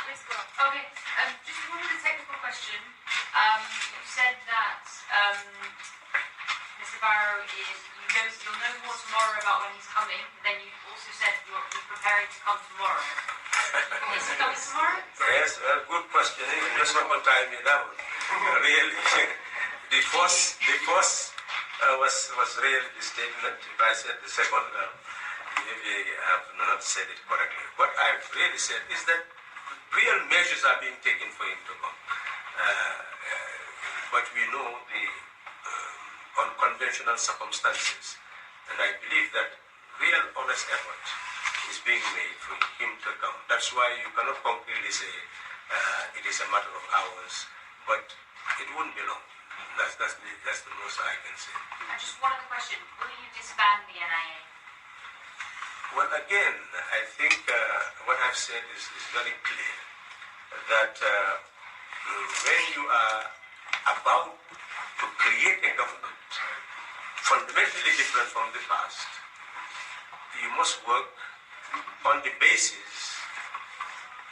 Please go. Okay, just one other technical question. You said that Mr. Barrow you'll know more tomorrow about when he's coming. Then you also said you're preparing to come tomorrow. Is he coming tomorrow? Yes, good question. You just want to tie me down. Really, the first was really the statement. If I said the second, maybe I have not said it correctly. What I've really said is that real measures are being taken for him to come. But we know the unconventional circumstances, and I believe that real honest effort is being made for him to come. That's why you cannot concretely say it is a matter of hours, but it wouldn't be long. That's the most I can say. And just one other question: will you disband the NIA? Well, again, I think what I've said is very clear that when you are about to create a government fundamentally different from the past, you must work on the basis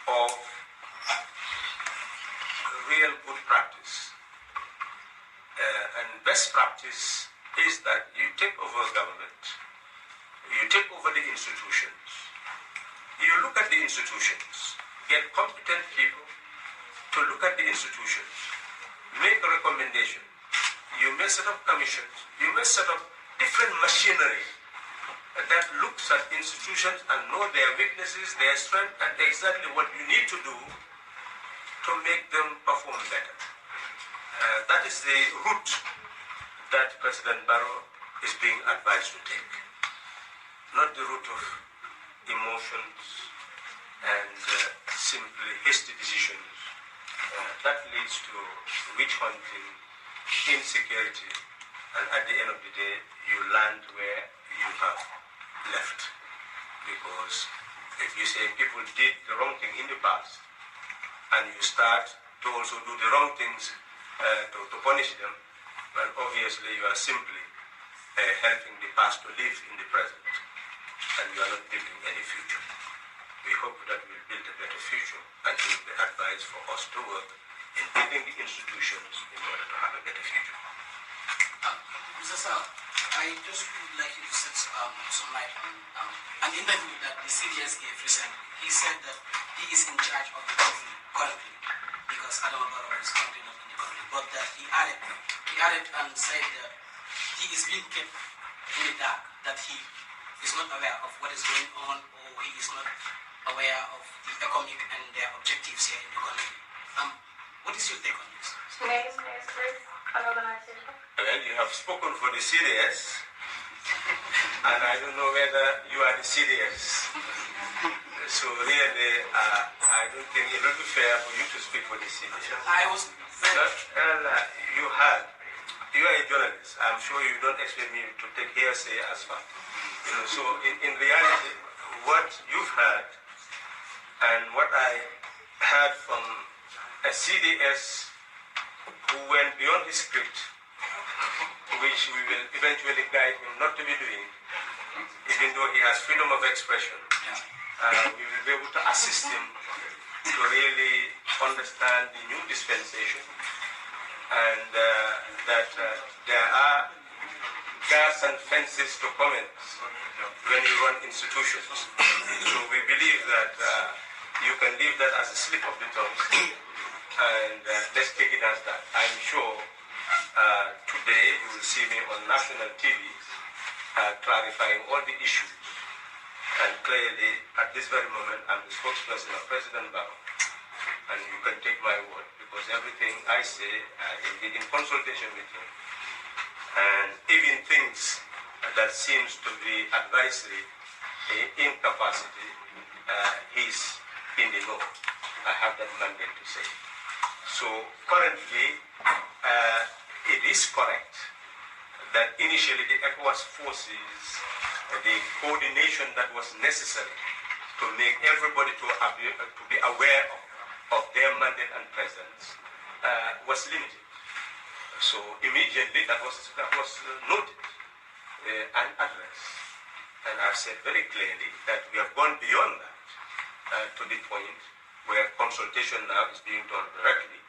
of real good practice. And best practice is that you take over government, you take over the institutions, you look at the institutions, get competent people to look at the institutions, make a recommendation. You may set up commissions, you may set up different machinery that looks at institutions and know their weaknesses, their strength, and exactly what you need to do to make them perform better. That is the route that President Barrow is being advised to take, not the route of emotions and simply hasty decisions. That leads to witch hunting, insecurity, and at the end of the day, you land where you have left. Because if you say people did the wrong thing in the past, and you start to also do the wrong things to punish them, well, obviously you are simply helping the past to live in the present, and you are not building any future. We hope that we'll build a better future, and it will be advised for us to work in building the institutions in order to have a better future. Mr. Sal, I just would like you to set some light on an interview that the CDS gave recently. He said that he is in charge of the country currently, because Adam Barrow is currently not in the country, but that he added and said that he is being kept in the dark, that he is not aware of what is going on, or he is not aware of the economic and their objectives here in the country. What is your take on this? Well, you have spoken for the CDS, and I don't know whether you are the CDS. So really, I don't think it would be fair for you to speak for the CDS. You are a journalist. I'm sure you don't expect me to take hearsay as fact. So in reality, what you've heard and what I heard from a CDS who went beyond his script, which we will eventually guide him not to be doing, even though he has freedom of expression, we will be able to assist him to really understand the new dispensation, and that there are guards and fences to comments when you run institutions. So we believe that you can leave that as a slip of the tongue, and let's take it as that. I'm sure today you will see me on national TV clarifying all the issues. And clearly, at this very moment, I'm the spokesperson of President Barrow. And you can take my word, because everything I say, indeed in consultation with him, and even things that seems to be advisory incapacity, he's in the know. I have that mandate to say. So currently, it is correct that initially the ECOWAS forces, the coordination that was necessary to make everybody to be aware of their mandate and presence was limited. So immediately that was noted and addressed. And I've said very clearly that we have gone beyond that to the point where consultation now is being done directly.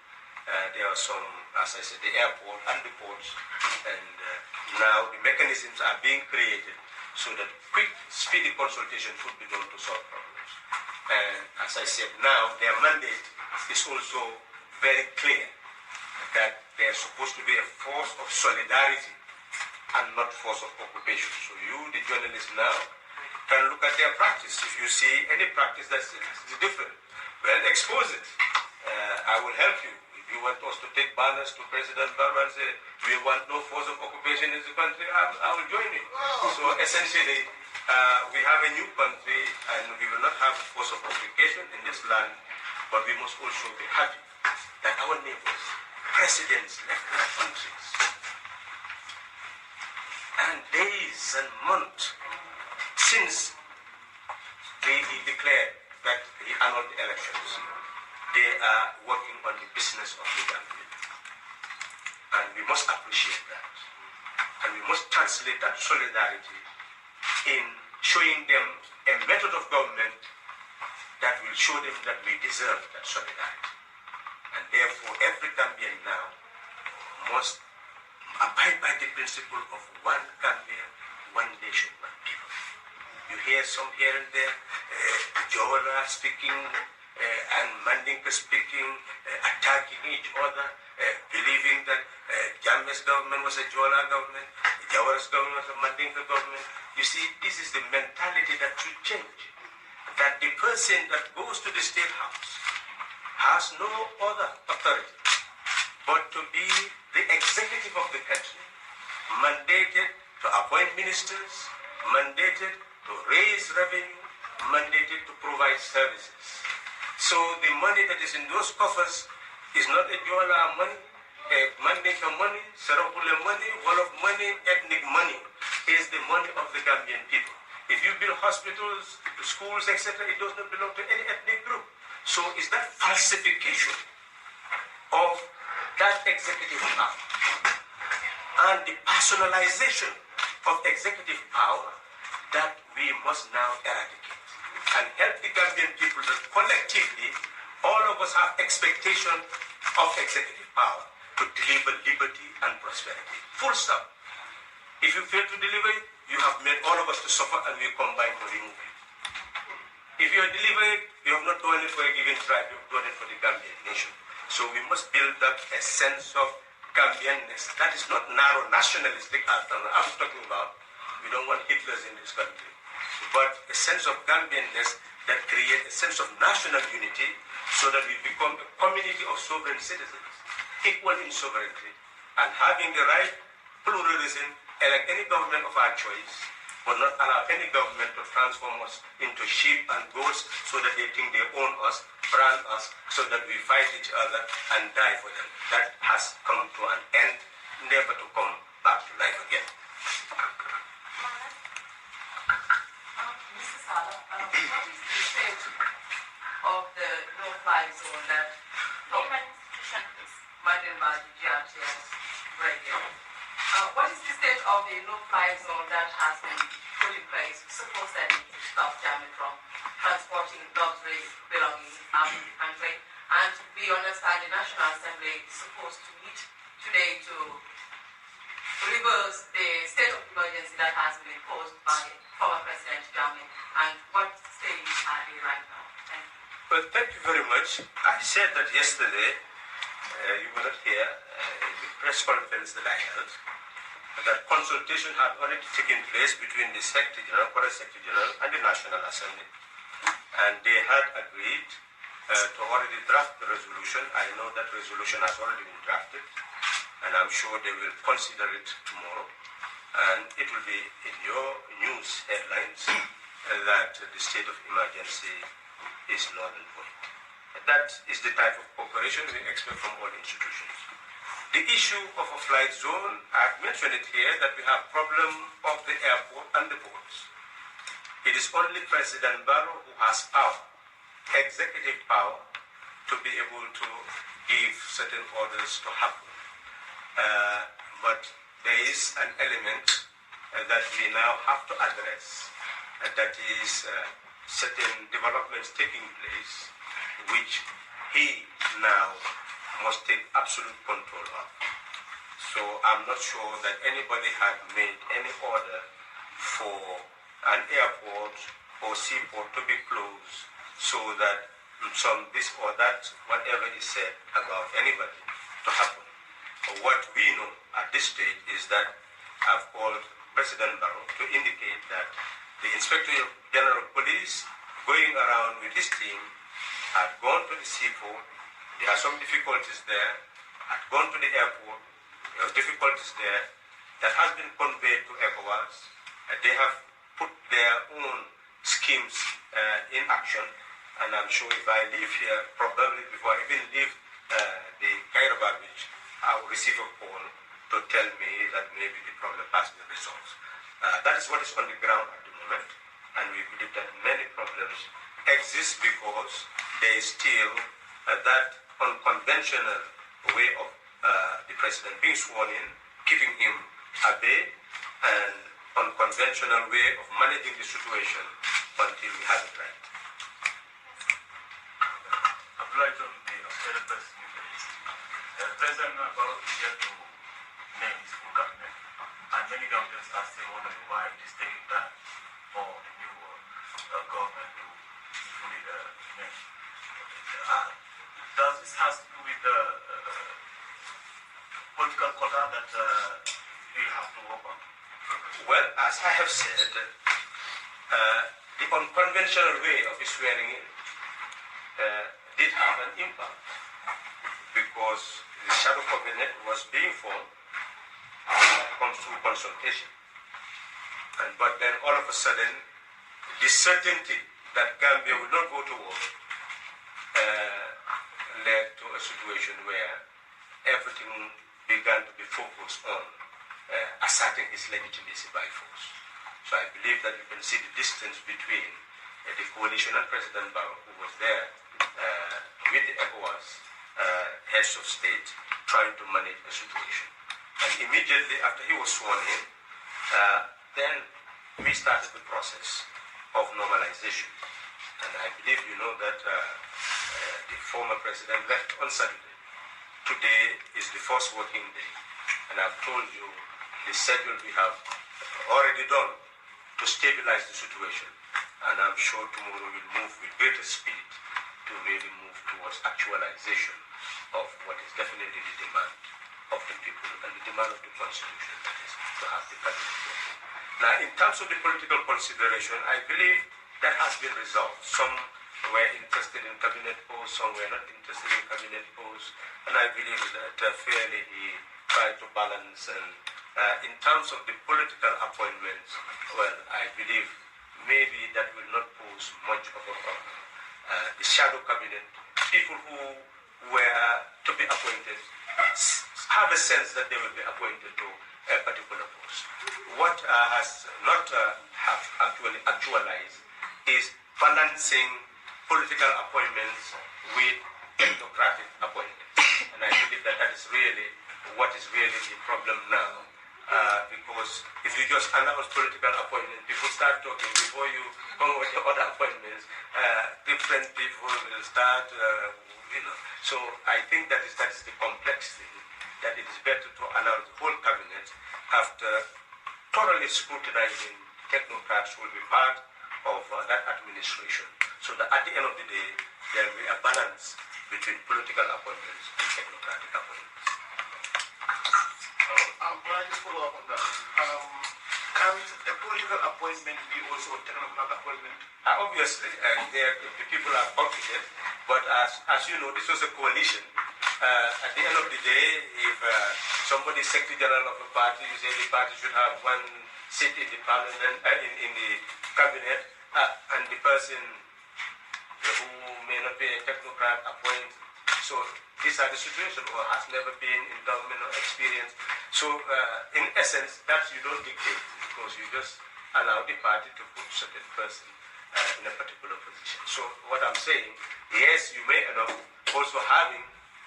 There are some, as I said, the airport and the ports, and now the mechanisms are being created so that quick, speedy consultation could be done to solve problems. And as I said, now their mandate is also very clear that they are supposed to be a force of solidarity and not force of occupation. So you, the journalists now, can look at their practice. If you see any practice that's different, well, expose it. I will help you. If you want us to take banners to President Barrow and say, we want no force of occupation in the country, I will join you. So essentially, we have a new country and we will not have a force of occupation in this land, but we must also be happy that our neighbors, presidents, left their countries, and days and months since he declared that he annulled the elections, they are working on the business of the Gambia. And we must appreciate that. And we must translate that solidarity in showing them a method of government that will show them that we deserve that solidarity. And therefore, every Gambian now must abide by the principle of one Gambia, one nation, one people. You hear some here and there, Jola speaking, and Mandinka speaking, attacking each other, believing that Jammeh's government was a Jola government, Jawara's government was a Mandinka government. You see, this is the mentality that should change. That the person that goes to the State House has no other authority but to be the executive of the country, mandated to appoint ministers, mandated to raise revenue, mandated to provide services. So the money that is in those coffers is not a Jola money, a Mandinka money, Sarakule money, Wolof money, ethnic money. It is the money of the Gambian people. If you build hospitals, schools, etc., it does not belong to any ethnic group. So is that falsification of that executive power and the personalization of executive power that we must now eradicate and help the Gambian people that collectively all of us have expectation of executive power to deliver liberty and prosperity. Full stop. If you fail to deliver it, you have made all of us to suffer and we combine to remove it. If you are delivering it, you have not done it for a given tribe, you have done it for the Gambian nation. So we must build up a sense of Gambianness. That is not narrow nationalistic as I'm talking about. We don't want Hitlers in this country. But a sense of Gambianness that creates a sense of national unity so that we become a community of sovereign citizens, equal in sovereignty, and having the right pluralism, elect any government of our choice, but not allow any government to transform us into sheep and goats so that they think they own us, brand us, so that we fight each other and die for them. That has come to an end, never to come back to life again. Mr. Sallah, what is the state of the no-fly zone that government institutions, Mandela, GRTS, radio? What is the state of the no-fly zone that has been put in place, supposedly to stop jamming from transporting luxury belongings out of the country? And we understand the National Assembly is supposed to meet today to reverse the state of emergency that has been imposed by former President Jammeh. And what stage are they right now? Thank you. Well, thank you very much. I said that yesterday, you were not here, in the press conference that I held, that consultation had already taken place between the Secretary General, Current Secretary General, and the National Assembly. And they had agreed to already draft the resolution. I know that resolution has already been drafted, and I'm sure they will consider it tomorrow. And it will be in your news headlines that the state of emergency is null and void. That is the type of cooperation we expect from all institutions. The issue of a flight zone, I've mentioned it here, that we have problem of the airport and the ports. It is only President Barrow who has power, executive power, to be able to give certain orders to happen. But there is an element that we now have to address, that is certain developments taking place which he now must take absolute control of. So I'm not sure that anybody had made any order for an airport or seaport to be closed so that some this or that, whatever is said about anybody to happen. What we know at this stage is that I've called President Barrow to indicate that the Inspector General of Police going around with his team had gone to the seaport. There are some difficulties there. Had gone to the airport. There are difficulties there. That has been conveyed to ECOWAS. They have put their own schemes in action. And I'm sure if I leave here, probably before I even leave the Cairo Beach, I will receive a call to tell me that maybe the problem has been resolved. That is what is on the ground at the moment. And we believe that many problems exist because there is still that unconventional way of the president being sworn in, keeping him at bay, and unconventional way of managing the situation until we have it right. Applied on the Australian president. President Barrow is yet to name his full cabinet, and many Gambians are still wondering why it is taking time for the new government to fully name. Does this has to do with the political quota that you have to work on? Well, as I have said, the unconventional way of swearing in did have an impact because the shadow cabinet was being formed comes through consultation. But then all of a sudden, the certainty that Gambia will not go to war led to a situation where everything began to be focused on asserting its legitimacy by force. So I believe that you can see the distance between the coalition and President Barrow, who was there with the ECOWAS heads of state trying to manage the situation. And immediately after he was sworn in, then we started the process of normalization. And I believe you know that the former president left on Saturday. Today is the first working day. And I've told you the schedule we have already done to stabilize the situation. And I'm sure tomorrow we'll move with greater speed to really move towards actualization of what is definitely the demand of the people and the demand of the Constitution, that is to have the cabinet working. Now, in terms of the political consideration, I believe that has been resolved. Some were interested in cabinet posts, some were not interested in cabinet posts, and I believe that fairly he tried to balance. And in terms of the political appointments, well, I believe maybe that will not pose much of a problem. The shadow cabinet, people who were to be appointed, have a sense that they will be appointed to a particular post. What has not have actually actualized is balancing political appointments with democratic appointments. And I believe that that is really what is really the problem now. Because if you just announce political appointments, people start talking before you come with the other appointments. Different people will start, So I think that is the complex thing, that it is better to announce the whole cabinet after thoroughly scrutinizing technocrats who will be part of that administration, so that at the end of the day, there will be a balance between political appointments and technocratic appointments. Can I just follow up on that? Can a political appointment be also a technocratic appointment? Obviously, the people are competent, but as you know, this was a coalition. At the end of the day, if somebody is Secretary General of a party, you say the party should have one seat in the parliament, in the cabinet, and the person who may not be a technocrat appointed. So these are the situations where has never been in government or experience. So in essence, that you don't dictate, because you just allow the party to put certain person in a particular position. So what I'm saying, yes, you may end up also having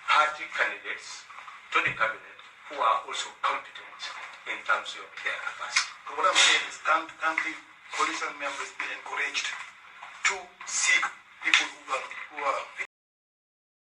party candidates to the cabinet who are also competent in terms of their capacity. So what I'm saying is, can the coalition members be encouraged to seek people who are